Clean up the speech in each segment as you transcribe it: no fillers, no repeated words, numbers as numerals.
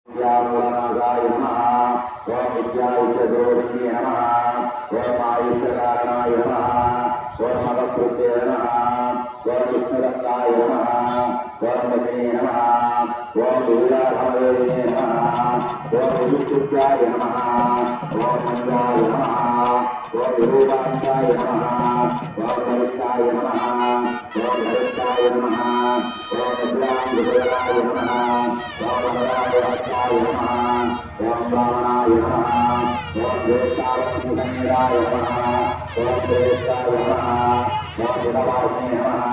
विद्यामूलनागाय नमः ओम विद्यायुक्तदोषिणे नमः ओम आयुष्यकारणाय नमः ओम अवकृत्ये नमः ओम विष्णुदत्ताय नमः ओम वशिने नमः ओम वीराधवेदिने नमः ओम विष्णुत्याय नमः ओम मंगलाय नमः ओम विरूपाक्षाय नमः ओम वरिष्ठाय नमः ओम हरिष्ठाय नमः ओम विद्यां नमः ओम वरदाय नमः ओम वामनाय नमः ओम ज्येष्ठाय नमः ओम श्रेष्ठाय नमः ओम बुधवासिने नमः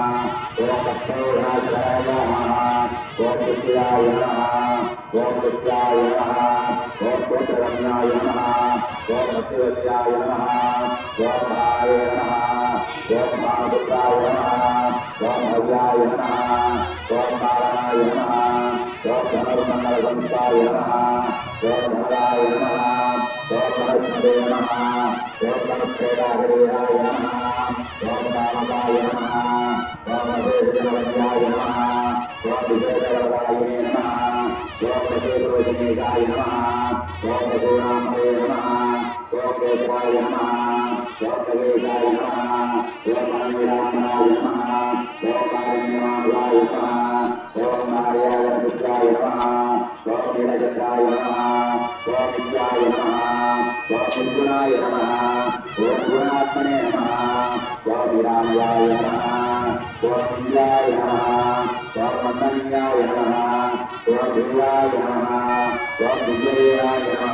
ओम लक्ष्मीनाथाय नमः ओम विद्याय नमः ओम विद्याय नमः ओम पुत्ररत्नाय नमः ओम भक्तिवत्याय नमः ओम भाय नमः ओम महापुत्राय नमः ओम भव्याय नमः ओम नारायणाय नमः ओम धनुर्मण्डलवंशाय नमः ओम धनराय नमः ओम धनस्मदे नमः ओम धनुष्ठेदाहरेयाय नमः ओम कामकाय नमः ओम अभेदवत्याय नमः ओम विजयवरदाय नमः ओम विजयरोहिणीकाय नमः ओम रघुनाथाय नमः ओम केशवाय नमः ओम नगेशाय नमः ओम अनिरामनाय नमः ओम कारुण्यमाय नमः ओम नारायणपुत्राय नमः ओम नीलचक्राय नमः ओम विद्याय नमः ओम निर्गुणाय नमः ओम गुणात्मने नमः ओम विरामयाय नमः ओम विद्याय नमः ओम मंडलीयाय नमः ओम दिव्याय नमः ओम विजयाय नमः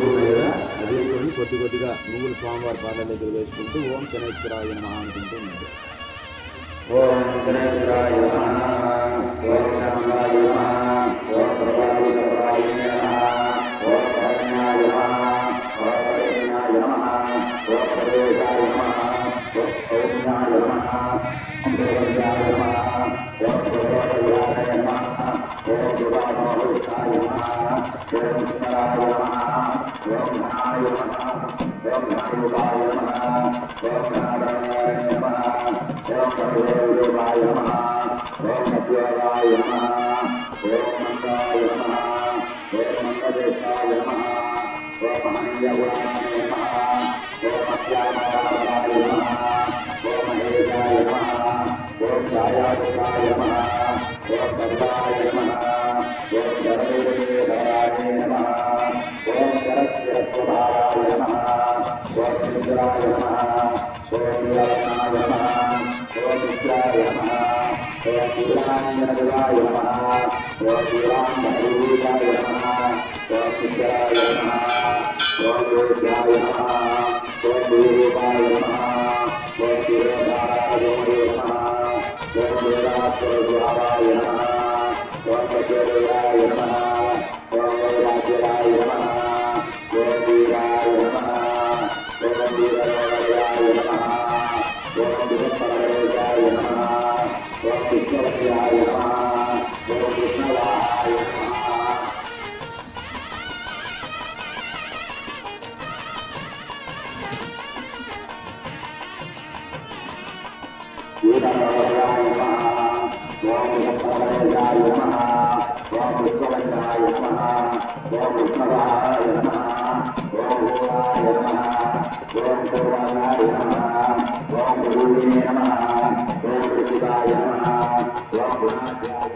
ओम కొద్ది కొద్దిగా నువ్వులు స్వామివారి పాదాల దగ్గర వేసుకుంటూ ఓం శనేశ్వరాయ నమః అనుకుంటూ ఉంది. ఓం శనేశ్వరాయ నమః ఓం శాంతాయ నమః ఓం సర్వాధికారాయ నమః ఓం శరణ్యాయ నమః ఓం శరణ్యాయ నమః ఓం ప్రవేశాయ నమః ఓం శరణ్యాయ నమః ఓం ప్రవేశాయ నమః ఓం ప్రవేశాయ నమః ఓం వివాహోత్సాయ నమః ఓం స్మరాయ నమః ఓం జ్ఞానాయ నమః ओम नारायणाय नमः ओम नारायणाय नमः ओम भगवते नमः ओम सत्याय नमः ओम मंगाय नमः ओम मंगलेशाय नमः ओम महनीयगुणाय नमः ओम अत्यामयाय नमः ओम महेशाय नमः ओम छायाय नमः ओम सर्वाय नमः ओम सर्वेदेवाय नमः ओम सरस्वभावाय नमः ओम इंद्राय नमः ओम नीलकंठाय नमः ओम विद्याय नमः ओम वीरांजनाय नमः ओम वीरांजनाय नमः ओम विद्याय नमः ओम वेद्याय नमः ओम वीरूपाय नमः ओम वीरधाराय नमः ओम वीरास्वरूपाय नमः ओम वज्रदेवाय नमः ओम वैराग्याय नमः ओम वीराय नमः ओम वीरवरदाय नमः ओम विष्णुपरमेशाय नमः ओम विष्णुवत्याय नमः ओम विष्णुवाय नमः वीरवरदाय नमः ओम विष्णुपरमेशाय नमः ओम विष्णुवत्याय नमः ओम विष्णुवाय नमः ओम भूयाय नमः ओम पूर्वाय नमः ओम गुरुवे नमः ओम कृतिकाय नमः ओम गुणाध्याय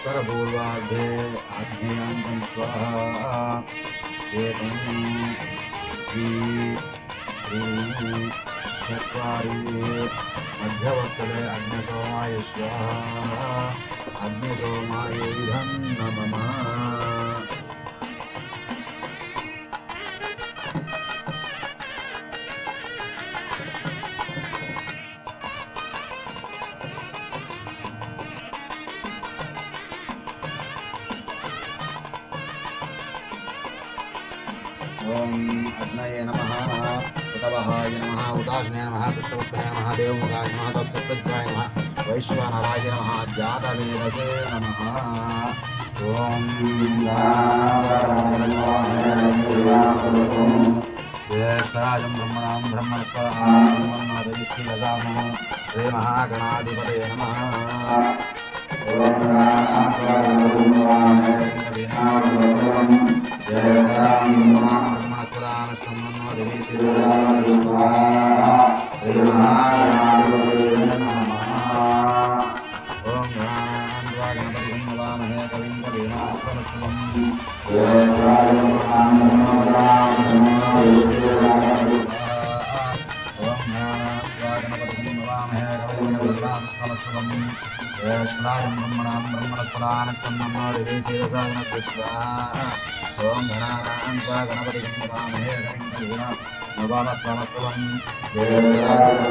उत्तरपूर्वार्धे आग्नेयान्तं स्वाहा एकं द्वि चत्वारि मध्यवर्तले अग्निसोमाय स्वाहा अग्निसोमाय इदं नमः ओम अग्नये नमः उतवहाय नमः उदाग्नये नमः कृष्णवत्तये नमः देवमुखाय नमः तत्सत्त्वाय नमः वैश्वानराय नमः जातवेदसे नमः ओम ज्येष्ठराजं ब्रह्मणां ब्रह्मणस्पदामो श्री महागणाधिपतये नमः ज्येष्ठराजं ब्रह्मणां ब्रह्मणस्पदानस्तमो ओम गणानां त्वा गणपतिं नमामहे कविं नवामस्वमस्वं ज्येष्ठराजं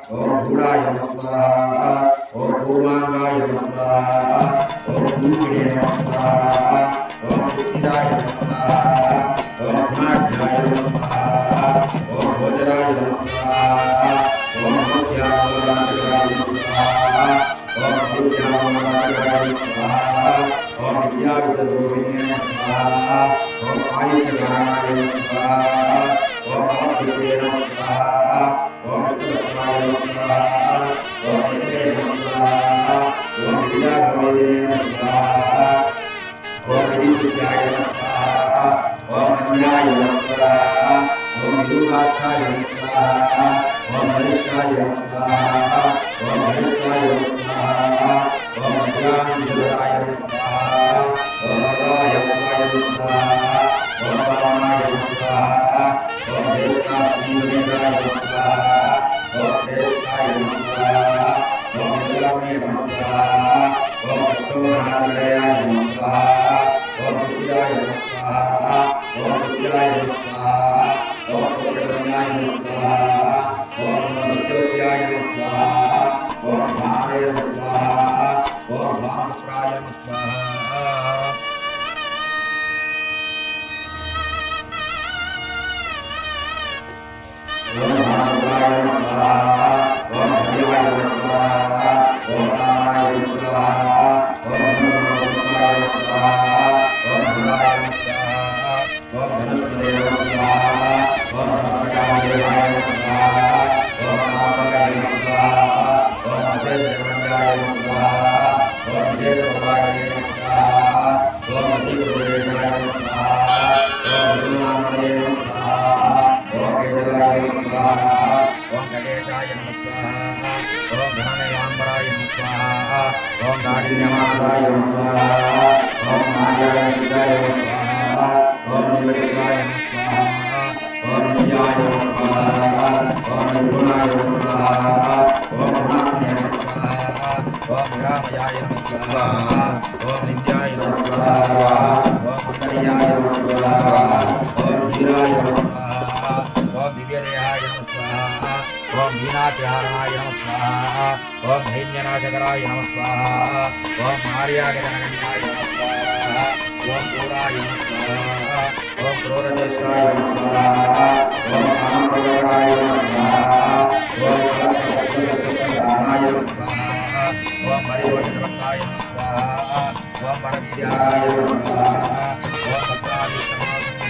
ओम उत्तराय नमः स्वाहा ओम पूर्वांगाय नमः स्वाहा ओम भूमिने नमः स्वाहा ओम उत्तिदाय नमः स्वाहा ओम धनाढ्याय नमः स्वाहा ओम भोजराय नमः स्वाहा ओम मध्याह्नाय नमः स्वाहा ओम सूर्याय नमः स्वाहा ओम विद्याविद्रोहिणे नमः स्वाहा ओम आयुष्यकाराय नमः स्वाहा ओम अमृते नमः स्वाहा ओम उत्तराय नमः स्वाहा ओम नित्ये नमः स्वाहा ओम विद्याभवेदे नमः स्वाहा ओम विद्युत्याय नमः स्वाहा ओम अन्याय नमः स्वाहा ओम विदुराक्षाय नमः स्वाहा ओम हरिष्ठाय नमः स्वाहा ओम हरिष्ठाय नमः स्वाहा ओम अज्ञानविदुराय नमः स्वाहा ओम अदाय नमः स्वाहा ओम वामनाय नमः स्वाहा ओम देवताय नमः स्वाहा ओम देवताय नमः स्वाहा ओम विद्यावने नमः स्वाहा ओम अष्टोनारायणाय नमः स्वाहा ओम विद्याय नमः स्वाहा ओम विद्याय नमः स्वाहा ओम पुत्ररण्याय नमः स्वाहा ओम विद्योत्याय नमः स्वाहा ओम भावे नमः स्वाहा ओम भामप्राय नमः स्वाहा ओम भामप्राय नमः स्वाहा ओम हरियाय नमः स्वाहा ओम रामाय नमः स्वाहा ओम नमोनारायणाय नमः स्वाहा ओम भुराय नमः स्वाहा ओम धनुष्पदे नमः स्वाहा ओम धनप्रकाशदेवाय नमः स्वाहा ओम कामकाय नमः स्वाहा ओम अजयदेवाय नमः स्वाहा ओम विजयप्रभाय नमः स्वाहा ओम अतिगुरुदेवाय नमः स्वाहा ओम गुरुनामणे नमः स्वाहा ओम केदाराय नमः स्वाहा ओम गणेशाय नमः स्वाहा ओम धनमेवाम्बराय नमः स्वाहा ओम दारिण्यमादाय नमः स्वाहा ओम मायाय नमः स्वाहा ओम निलकटाय नमः स्वाहा ओम नित्याय नमः स्वाहा ओम निर्गुणाय नमः स्वाहा ओम गुणात्मने नमः स्वाहा ओम निरामयाय नमः स्वाहा ओम नित्याय नमः स्वाहा ओम मंगल्याय नमः स्वाहा ओम धीराय नमः स्वाहा ओम दिव्यदेहाय नमः स्वाहा ओम दीनातिहारणाय नमः स्वाहा ओम दैन्यनाशकराय नमः स्वाहा ओम मार्यागजनगण्याय नमः स्वाहा ओम क्रूराय नमः स्वाहा ओम क्रूरदेशाय नमः स्वाहा ओम कामप्रकाराय नमः स्वाहा ओम कलत्रपत्रदानाय नमः स्वाहा ओम हरियोजनभक्ताय नमः स्वाहा ओम परवीर्याय नमः स्वाहा ओम भद्रादितमाय नमः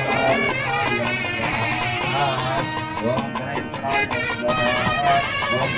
स्वाहा ओम गणेश्वराय नमः स्वाहा ओम